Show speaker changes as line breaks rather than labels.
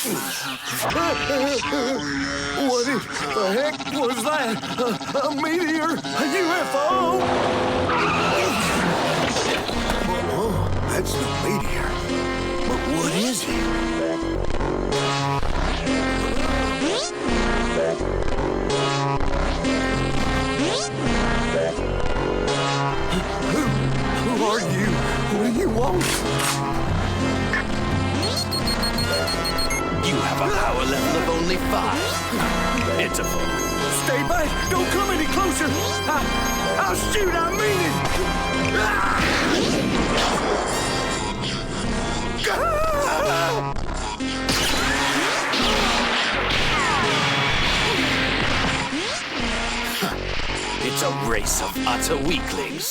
What in the heck was that? A meteor? A UFO? Oh, that's no meteor. But what is it? Who are you? What do you want?
You have a power level of only 5. Pitiful.
Stay back! Don't come any closer! I'll shoot! I mean it!
It's a race of utter weaklings.